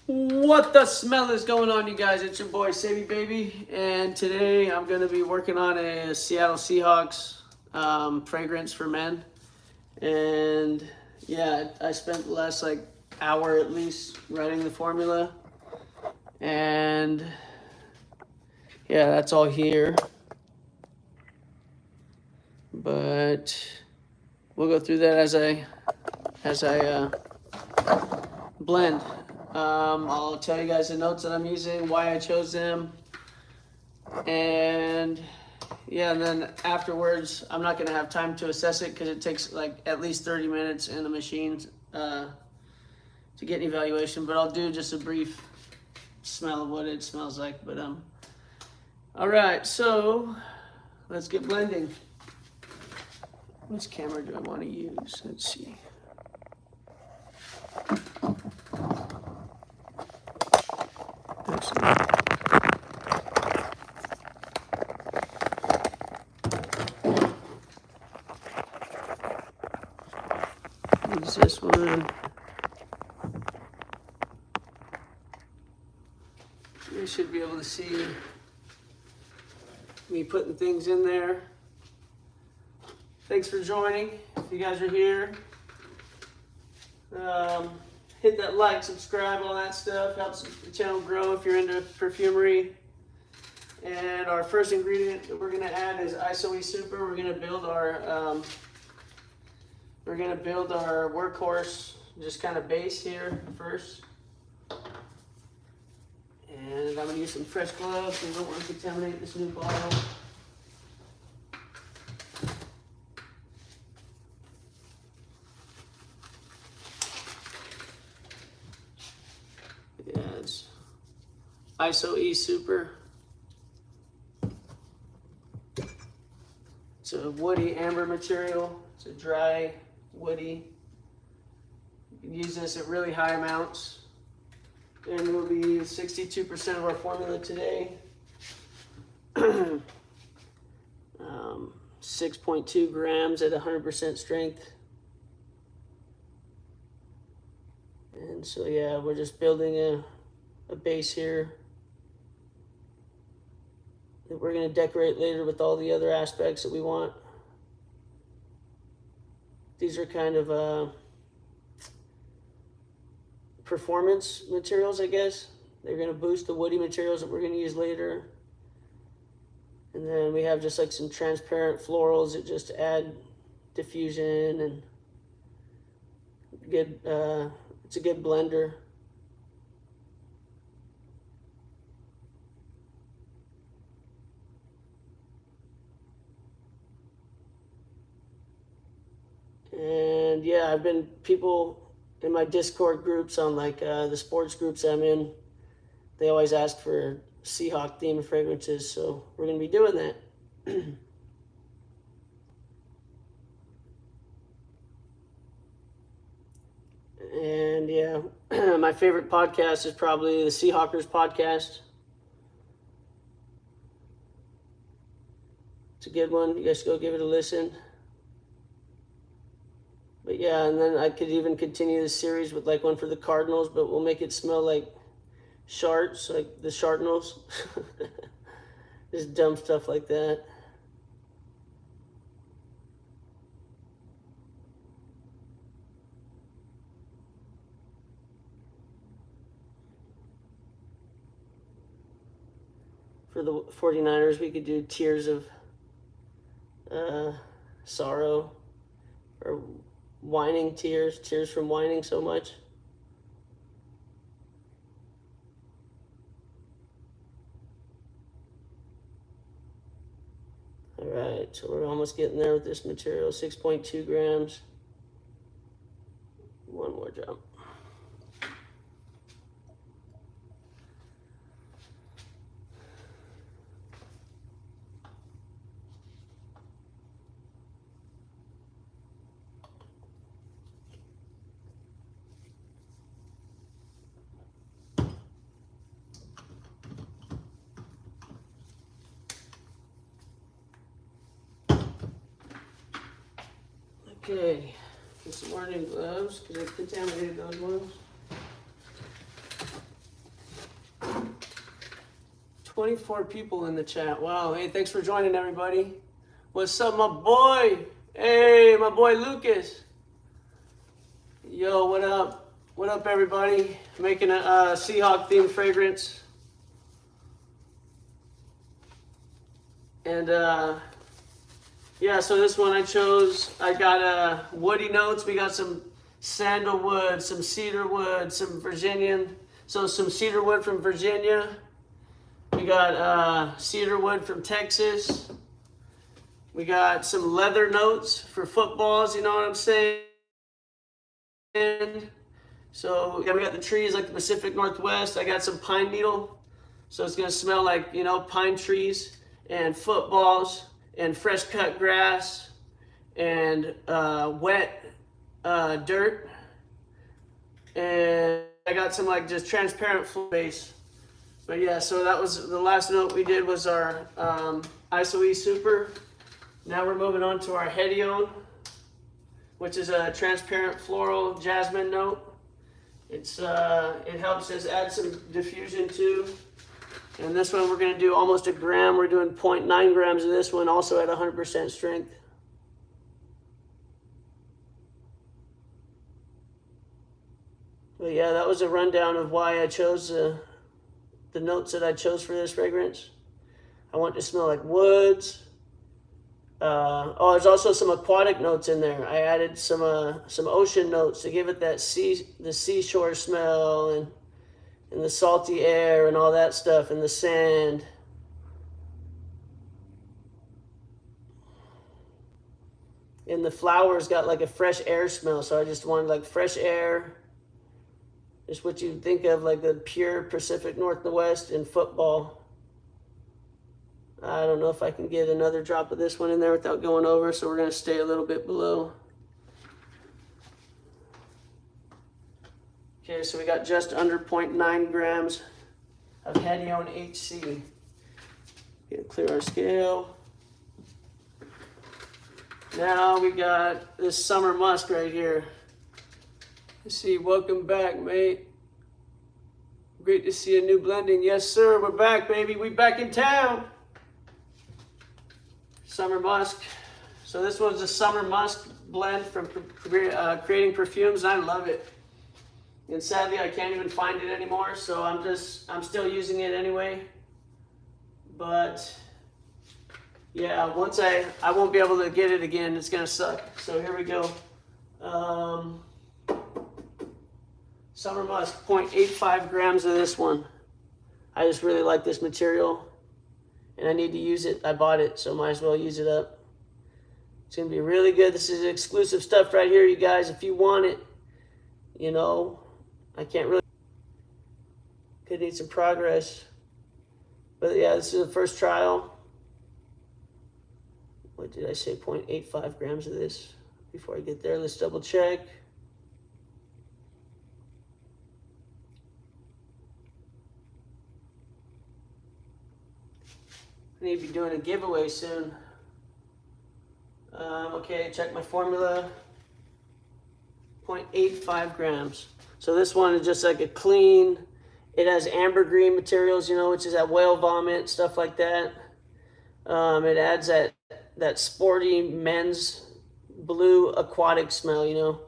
What the smell is going on, you guys? It's your boy Savvy Baby, and today I'm going to be working on a Seattle Seahawks fragrance for men. And yeah, I spent the last hour at least writing the formula, and yeah, that's all here. But we'll go through that as I blend. I'll tell you guys the notes that I'm using, why I chose them, and yeah, and then afterwards, I'm not going to have time to assess it because it takes at least 30 minutes in the machine to get an evaluation, but I'll do just a brief smell of what it smells like. But all right, so let's get blending. Which camera do I want to use? Let's see. Use this one. You should be able to see me putting things in there. Thanks for joining. If you guys are here, hit that like, subscribe, all that stuff. Helps the channel grow if you're into perfumery. And our first ingredient that we're gonna add is ISO-E Super. We're gonna build our workhorse, just kind of base here first. And I'm gonna use some fresh gloves because we don't want to contaminate this new bottle. Yeah, it's ISO-E Super. It's a woody amber material. It's a dry, woody. You can use this at really high amounts. And we'll be 62% of our formula today. 6.2 grams at 100% strength. And so yeah, we're just building a base here that we're going to decorate later with all the other aspects that we want. These are kind of performance materials, I guess. They're going to boost the woody materials that we're going to use later. And then we have just some transparent florals that just add diffusion, and good. It's a good blender. And yeah, people in my Discord groups on the sports groups I'm in, they always ask for Seahawk themed fragrances, so we're going to be doing that. And yeah, my favorite podcast is probably the Seahawkers podcast. It's a good one. You guys go give it a listen. But yeah, and then I could even continue this series with one for the Cardinals, but we'll make it smell like sharks, like the Sharknals. Just dumb stuff like that. For the 49ers, we could do Tears of Sorrow, or whining tears from whining so much. All right, so we're almost getting there with this material. 6.2 grams. One more drop. Okay, get some more new gloves because I contaminated those ones. 24 people in the chat. Wow. Hey, thanks for joining, everybody. What's up, my boy? Hey, my boy Lucas. Yo, what up? What up, everybody? Making a Seahawk themed fragrance. And yeah, so this one I chose. I got woody notes. We got some sandalwood, some cedarwood, some Virginian. So some cedarwood from Virginia. We got cedarwood from Texas. We got some leather notes for footballs, you know what I'm saying? So yeah, we got the trees like the Pacific Northwest. I got some pine needle. So it's gonna smell like, you know, pine trees and footballs and fresh cut grass and wet dirt. And I got some like just transparent base. But yeah, so that was the last note we did was our ISO-E Super. Now we're moving on to our Hedione, which is a transparent floral jasmine note. It's it helps us add some diffusion too. And this one we're gonna do almost a gram. We're doing 0.9 grams of this one, also at 100% strength. But yeah, that was a rundown of why I chose the notes that I chose for this fragrance. I want it to smell like woods. Oh, there's also some aquatic notes in there. I added some ocean notes to give it that the seashore smell and the salty air and all that stuff and the sand. And the flowers got like a fresh air smell, so I just wanted like fresh air. Just what you think of like the pure Pacific Northwest in football. I don't know if I can get another drop of this one in there without going over, so we're going to stay a little bit below. Okay, so we got just under 0.9 grams of Hedione HC. Gonna clear our scale. Now we got this summer musk right here. Let's see, welcome back, mate. Great to see a new blending. Yes, sir, we're back, baby. We back in town. Summer musk. So this was a summer musk blend from creating perfumes, and I love it. And sadly, I can't even find it anymore, so I'm still using it anyway. But yeah, once I won't be able to get it again. It's gonna suck. So here we go. Summer musk, 0.85 grams of this one. I just really like this material, and I need to use it. I bought it, so might as well use it up. It's gonna be really good. This is exclusive stuff right here, you guys. If you want it, you know, I can't really. Could need some progress, but yeah, this is the first trial. What did I say? 0.85 grams of this. Before I get there, let's double check. I need to be doing a giveaway soon. Okay, check my formula. 0.85 grams. So this one is just like a clean, it has ambergris materials, you know, which is that whale vomit, stuff like that. It adds that sporty men's blue aquatic smell, you know.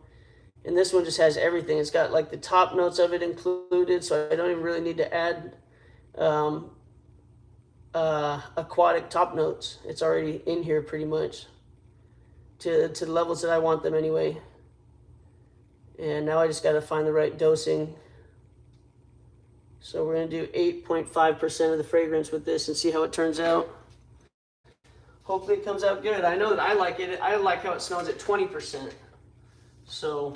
And this one just has everything. It's got like the top notes of it included, so I don't even really need to add aquatic top notes. It's already in here pretty much to the levels that I want them anyway. And now I just got to find the right dosing. So we're going to do 8.5% of the fragrance with this and see how it turns out. Hopefully it comes out good. I know that I like it. I like how it smells at 20%. So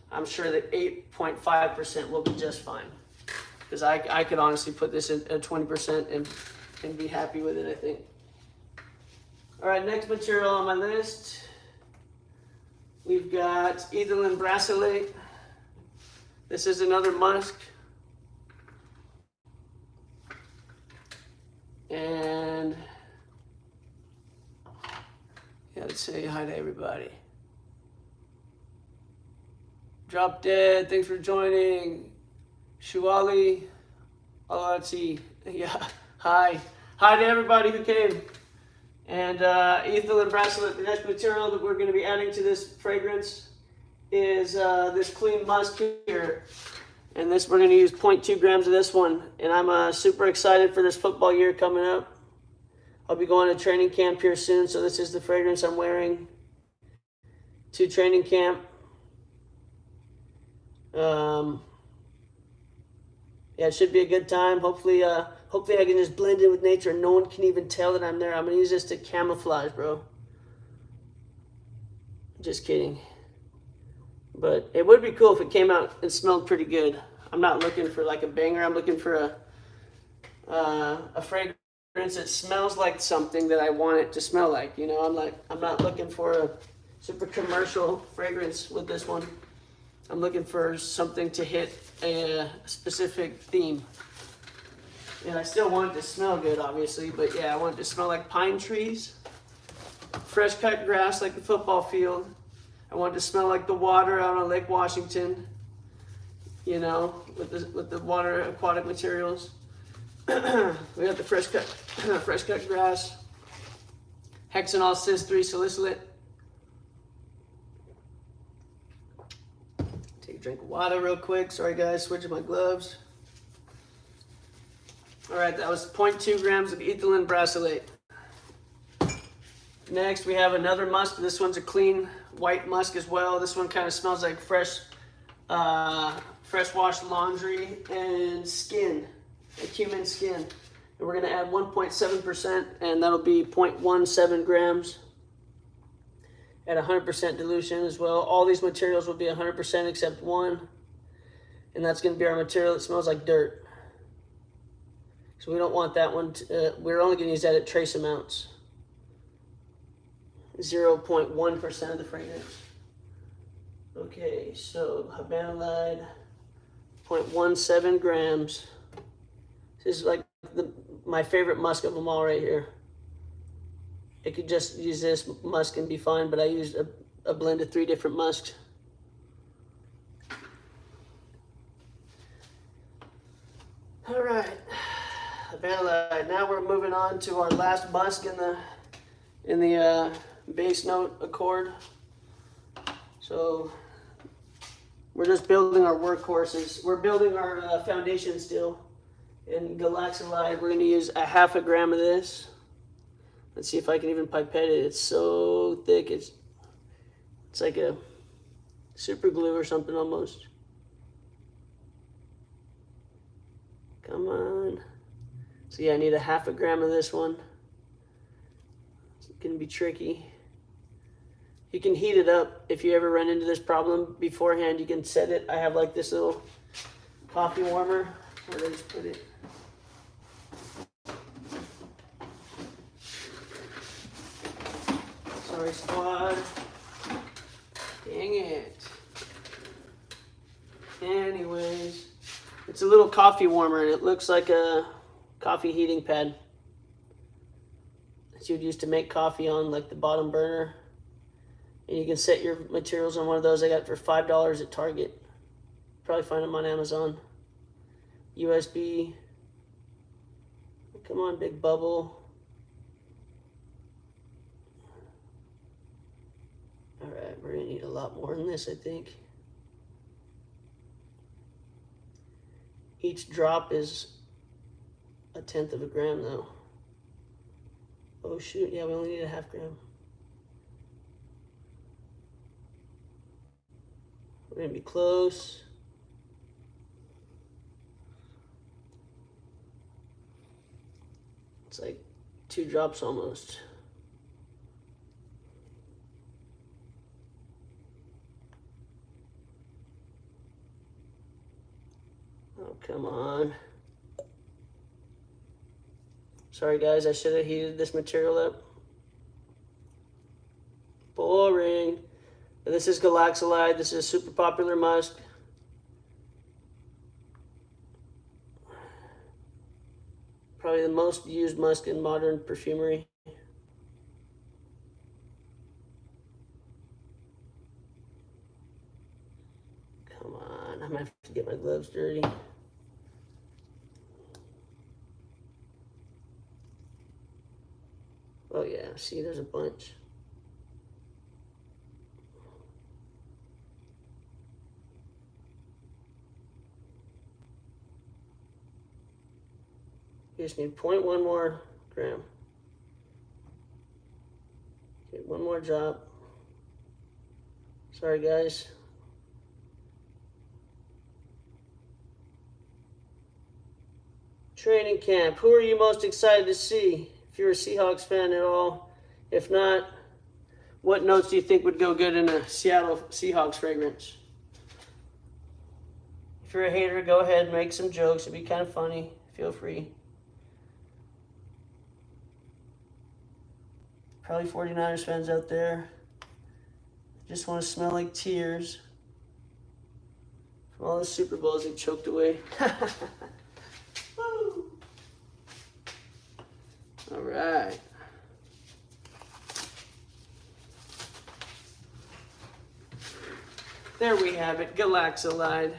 I'm sure that 8.5% will be just fine. Because I could honestly put this at 20% and be happy with it, I think. All right, next material on my list. We've got Ethylene Bracelet. This is another musk. And yeah, let's say hi to everybody. Drop Dead, thanks for joining. Shuali, Alati, Yeah. Hi. Hi to everybody who came. And ethyl and bracelet, the next material that we're going to be adding to this fragrance is this clean musk here. And this, we're going to use 0.2 grams of this one. And I'm super excited for this football year coming up. I'll be going to training camp here soon, so this is the fragrance I'm wearing to training camp. Yeah, it should be a good time. Hopefully I can just blend in with nature and no one can even tell that I'm there. I'm going to use this to camouflage, bro. Just kidding. But it would be cool if it came out and smelled pretty good. I'm not looking for like a banger. I'm looking for a fragrance that smells like something that I want it to smell like. You know, I'm not looking for a super commercial fragrance with this one. I'm looking for something to hit a specific theme. And I still want it to smell good, obviously, but yeah, I want it to smell like pine trees, fresh cut grass like the football field. I want it to smell like the water out on Lake Washington, you know, with the water aquatic materials. We got the fresh cut grass, hexanol cis 3 salicylate. Take a drink of water real quick. Sorry guys, switching my gloves. All right, that was 0.2 grams of ethylene bracelet. Next, we have another musk. This one's a clean white musk as well. This one kind of smells like fresh washed laundry and skin, like human skin. And we're gonna add 1.7%, and that'll be 0.17 grams at 100% dilution as well. All these materials will be 100% except one, and that's gonna be our material that smells like dirt. So we don't want that one. We're only going to use that at trace amounts. 0.1% of the fragrance. Okay, so Galaxolide, 0.17 grams. This is like my favorite musk of them all right here. I could just use this musk and be fine, but I used a blend of 3 different musks. All right. Now we're moving on to our last musk in the base note accord. So we're just building our workhorses. We're building our foundation still. In Galaxolide, we're going to use 0.5 gram of this. Let's see if I can even pipette it. It's so thick. It's like a super glue or something almost. Come on. So yeah, I need 0.5 gram of this one. It's gonna be tricky. You can heat it up if you ever run into this problem beforehand. You can set it. I have like this little coffee warmer. Where did I just put it? Sorry, squad. Dang it. Anyways, it's a little coffee warmer and it looks like a coffee heating pad that you would use to make coffee on, like the bottom burner. And you can set your materials on one of those. I got it for $5 at Target. Probably find them on Amazon. USB. Come on, big bubble. All right, we're gonna need a lot more than this, I think. Each drop is 0.1 gram though. Oh shoot, yeah, we only need 0.5 gram. We're gonna be close. It's like 2 drops almost. Oh, come on. Sorry guys, I should have heated this material up. Boring. This is Galaxolide. This is a super popular musk. Probably the most used musk in modern perfumery. Come on, I'm gonna have to get my gloves dirty. see, there's a bunch. You just need 0.1 more gram. Okay, one more drop. Sorry, guys. Training camp. Who are you most excited to see? If you're a Seahawks fan at all. If not, what notes do you think would go good in a Seattle Seahawks fragrance? If you're a hater, go ahead, make some jokes. It'd be kind of funny. Feel free. Probably 49ers fans out there. Just want to smell like tears from all the Super Bowls they choked away. Woo. All right. There we have it, Galaxolide.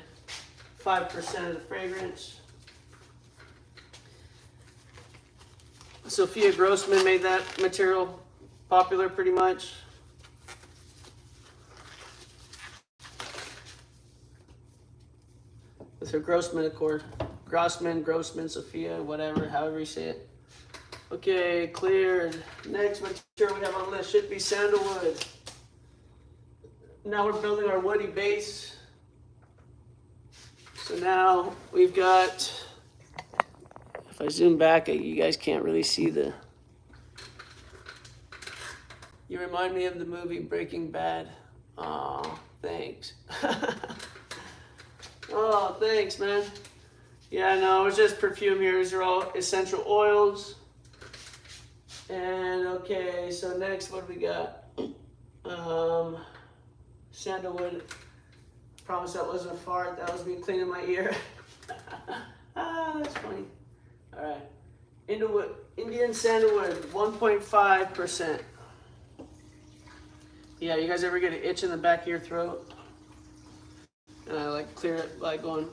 5% of the fragrance. Sophia Grossman made that material popular pretty much. With her Grossman Accord. Grossman, Sophia, whatever, however you say it. Okay, cleared. Next material we have on the list should be Sandalwood. Now we're building our woody base. So now we've got, if I zoom back, you guys can't really see the, you remind me of the movie Breaking Bad. Oh, thanks. Oh, thanks, man. Yeah, no, it was just perfume here. These are all essential oils. And okay, so next, what do we got? Sandalwood. Promise that wasn't a fart. That was me cleaning my ear. That's funny. All right. Indian Sandalwood, 1.5%. Yeah, you guys ever get an itch in the back of your throat? And I like clear it by going.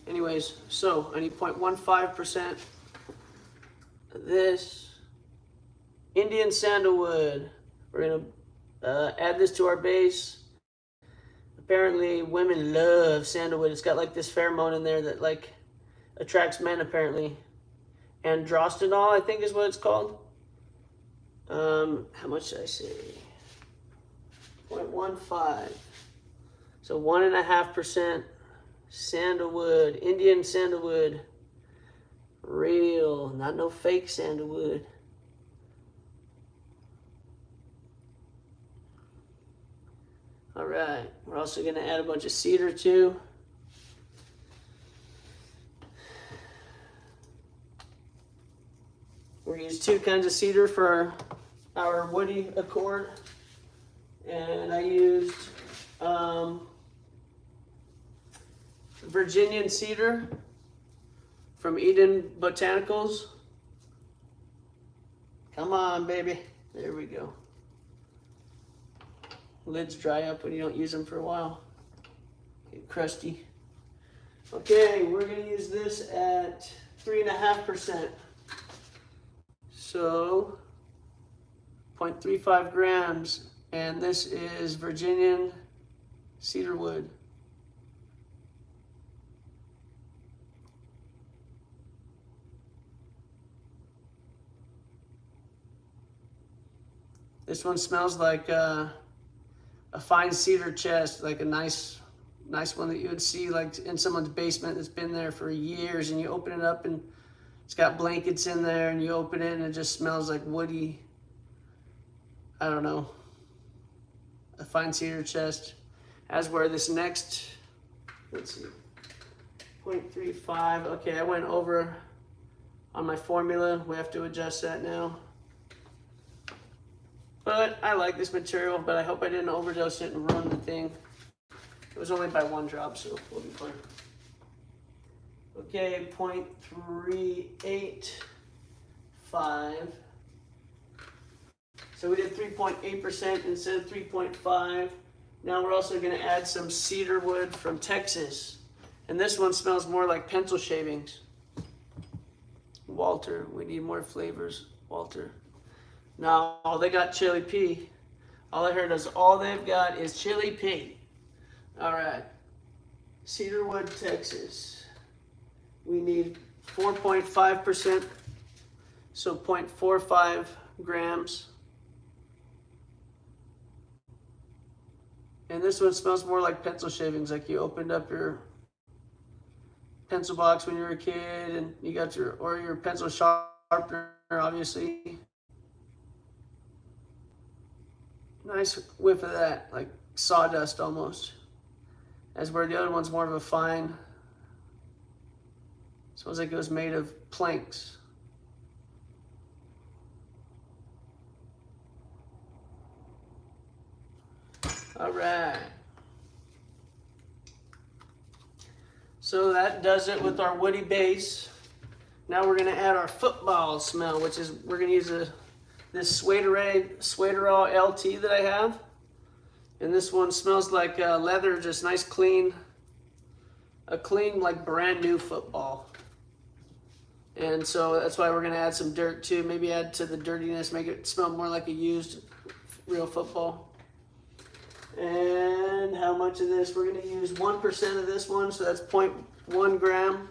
Anyways, so I need 0.15% of this Indian Sandalwood. We're gonna add this to our base. Apparently, women love sandalwood. It's got like this pheromone in there that like attracts men. Apparently, androstenol, I think, is what it's called. How much did I say? 0.15. So 1.5% sandalwood, Indian sandalwood, real, not no fake sandalwood. All right, we're also gonna add a bunch of cedar too. We're gonna use 2 kinds of cedar for our woody accord. And I used Virginian cedar from Eden Botanicals. Come on, baby. There we go. Lids dry up when you don't use them for a while. Get crusty. Okay, we're gonna use this at 3.5%. So 0.35 grams. And this is Virginian cedarwood. This one smells like a fine cedar chest, like a nice one that you would see like in someone's basement that's been there for years, and you open it up and it's got blankets in there, and you open it and it just smells like woody, I don't know, a fine cedar chest. As where this next, let's see, 0.35. Okay, I went over on my formula. We have to adjust that now. But I like this material, but I hope I didn't overdose it and ruin the thing. It was only by 1 drop, so we'll be fine. Okay, 0.385. So we did 3.8% instead of 3.5. Now we're also gonna add some cedar wood from Texas. And this one smells more like pencil shavings. Walter, we need more flavors. Walter. No, they got chili pea. All I heard is all they've got is chili pea. All right. Cedarwood, Texas. We need 4.5%, so 0.45 grams. And this one smells more like pencil shavings, like you opened up your pencil box when you were a kid and you got your pencil sharpener, obviously. Nice whiff of that, like sawdust almost. As where the other one's more of a fine. Smells like it was made of planks. All right. So that does it with our woody base. Now we're gonna add our football smell, which is, we're gonna use this Suederol LT that I have. And this one smells like leather, just nice clean, like brand new football. And so that's why we're gonna add some dirt too, maybe add to the dirtiness, make it smell more like a used real football. And how much of this? We're going to use 1% of this one, so that's 0.1 gram.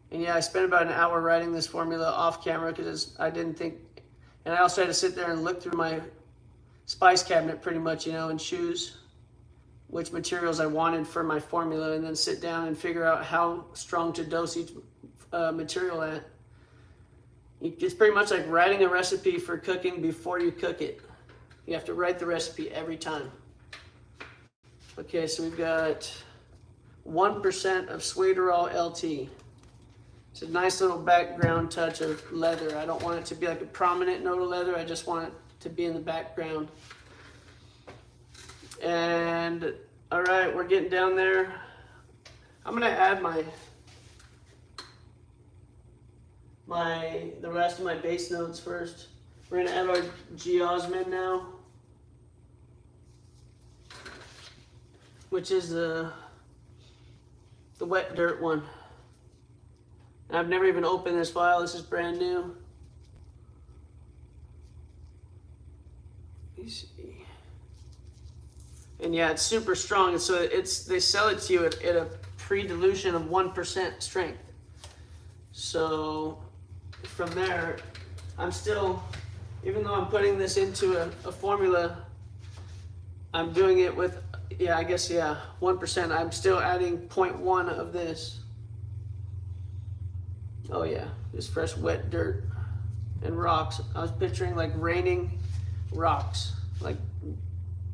And yeah, I spent about an hour writing this formula off camera because I didn't think, and I also had to sit there and look through my spice cabinet pretty much, and choose which materials I wanted for my formula, and then sit down and figure out how strong to dose each material at. It's pretty much like writing a recipe for cooking before you cook it. You have to write the recipe every time. Okay, so we've got 1% of Suederol LT. It's a nice little background touch of leather. I don't want it to be like a prominent note of leather. I just want it to be in the background. And all right, we're getting down there. I'm gonna add the rest of my base notes first. We're gonna add our geosmin now, which is the wet dirt one. And I've never even opened this vial. This is brand new. Let me see. And yeah, it's super strong. And so they sell it to you at a pre-dilution of 1% strength. So from there, I'm still, even though I'm putting this into a formula, I'm doing it with, 1%. I'm still adding 0.1 of this. Oh yeah, this fresh wet dirt and rocks. I was picturing like raining rocks. Like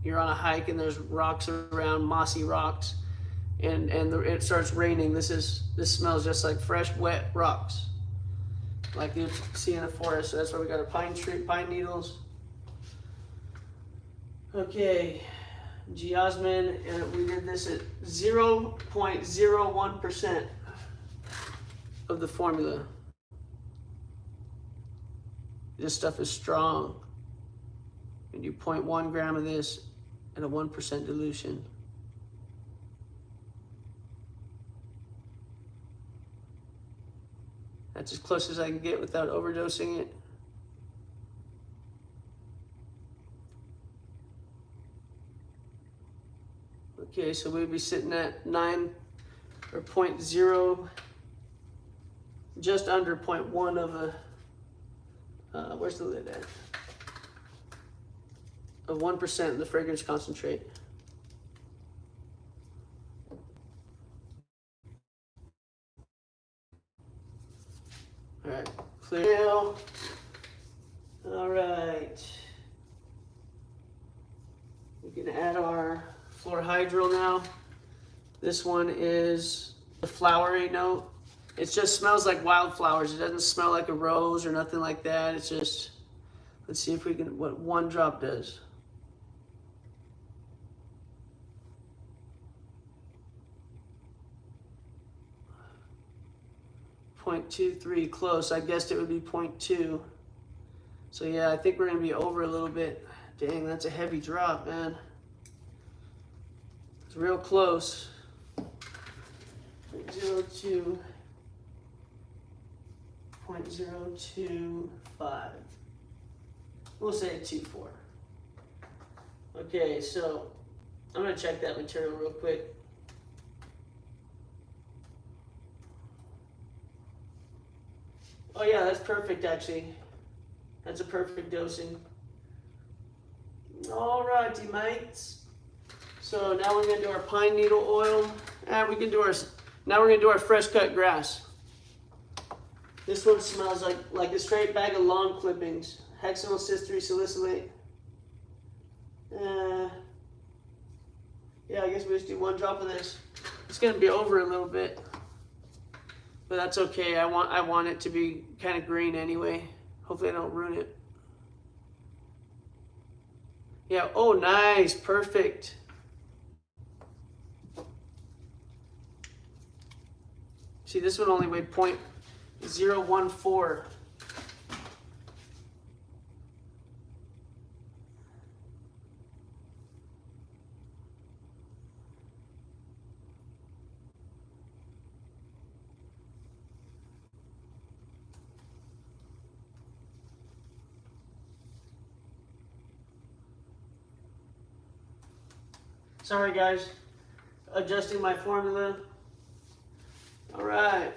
you're on a hike and there's rocks around, mossy rocks, and it starts raining. This smells just like fresh wet rocks, like you see in a forest. So that's why we got our pine needles. Okay, geosmin, and we did this at 0.01% of the formula. This stuff is strong. We do 0.1 gram of this at a 1% dilution. That's as close as I can get without overdosing it. Okay, so we'd be sitting at 9 or 0.0, just under 0.1 of a, where's the lid at? Of 1% of the fragrance concentrate. All right, clear now. All right. We can add our Flor Hydra now. This one is the flowery note. It just smells like wildflowers. It doesn't smell like a rose or nothing like that. It's just, let's see if we can, what one drop does. .23, close. I guessed it would be 0.2. So yeah, I think we're gonna be over a little bit. Dang, that's a heavy drop, man. It's real close. 0.02. 0.025. We'll say 2.4. Okay, so I'm going to check that material real quick. Oh yeah, that's perfect actually. That's a perfect dosing. Alrighty, mates. So now we're going to do our pine needle oil. Now we're going to do our fresh cut grass. This one smells like a straight bag of lawn clippings. Hexanyl cis-3 salicylate. Yeah, I guess we just do 1 drop of this. It's going to be over a little bit, but that's okay. I want it to be kind of green anyway. Hopefully I don't ruin it. Yeah, oh nice, perfect. See, this one only weighed 0.014. Sorry guys, adjusting my formula. All right.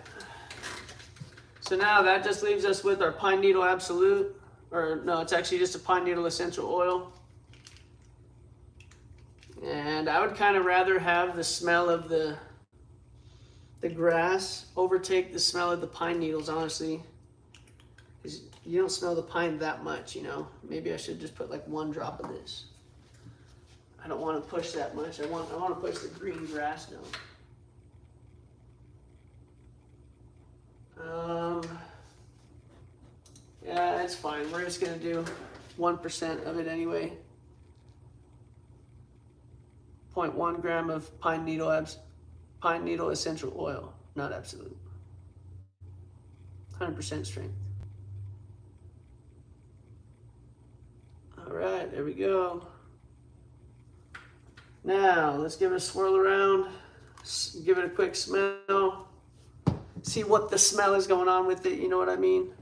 So now that just leaves us with our pine needle absolute, or no, it's actually just a pine needle essential oil. And I would kind of rather have the smell of the grass overtake the smell of the pine needles, honestly. Because you don't smell the pine that much, you know. Maybe I should just put like 1 drop of this. I don't want to push that much. I want to push the green grass now. Yeah, it's fine. We're just gonna do 1% of it anyway. 0.1 gram of pine needle essential oil, not absolute. 100% strength. All right, there we go. Now let's give it a swirl around. Give it a quick smell. See what the smell is going on with it, you know what I mean?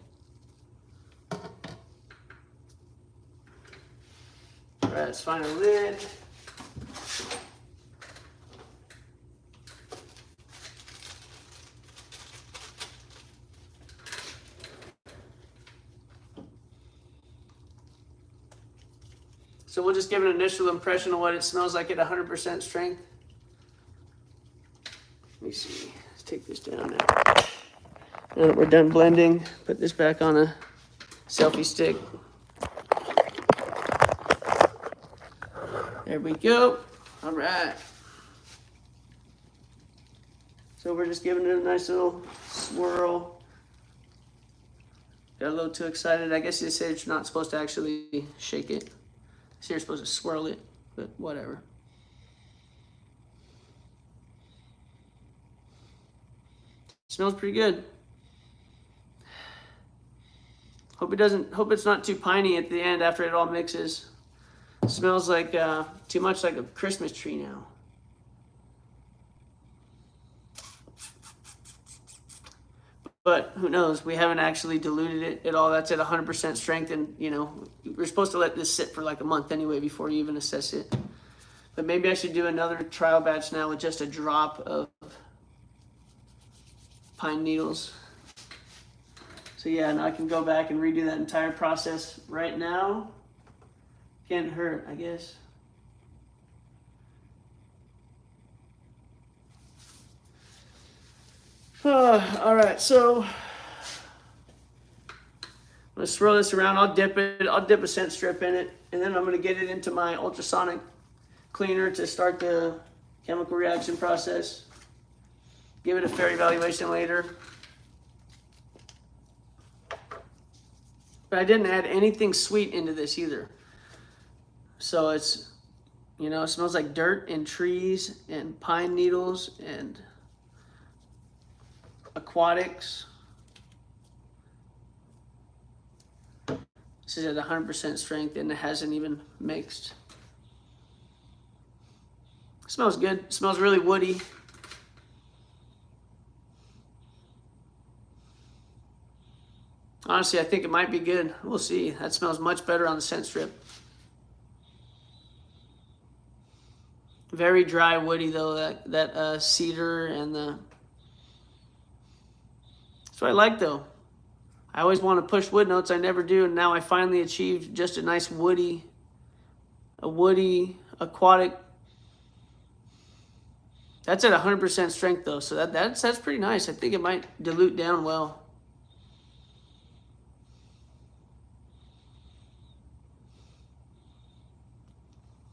All right, let's find a lid. So we'll just give an initial impression of what it smells like at 100% strength. Let me see, let's take this down now. Now that we're done blending, put this back on a selfie stick. There we go. All right. So we're just giving it a nice little swirl. Got a little too excited. I guess they say you're not supposed to actually shake it. So you're supposed to swirl it, but whatever. Smells pretty good. Hope it's not too piney at the end after it all mixes. Smells like too much like a Christmas tree now. But who knows? We haven't actually diluted it at all. That's at 100% strength, and you know we're supposed to let this sit for like a month anyway before you even assess it. But maybe I should do another trial batch now with just a drop of pine needles. So yeah, now I can go back and redo that entire process right now. Can't hurt, I guess. All right, so I'm gonna swirl this around. I'll dip a scent strip in it, and then I'm gonna get it into my ultrasonic cleaner to start the chemical reaction process. Give it a fair evaluation later. But I didn't add anything sweet into this either. So it's, you know, it smells like dirt and trees and pine needles and aquatics. This is at 100% strength and it hasn't even mixed. It smells good. It smells really woody. Honestly, I think it might be good. We'll see. That smells much better on the scent strip. Very dry, woody though. That cedar and the. That's what I like though. I always want to push wood notes. I never do, and now I finally achieved just a nice woody aquatic. That's at 100% strength though, so that's pretty nice. I think it might dilute down well.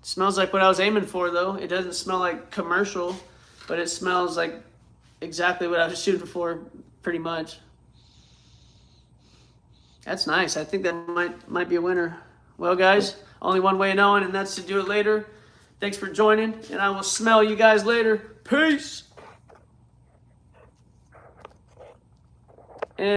Smells like what I was aiming for though. It doesn't smell like commercial, but it smells like exactly what I was shooting for, pretty much. That's nice. I think that might be a winner. Well, guys, only one way of knowing, and that's to do it later. Thanks for joining, and I will smell you guys later. Peace.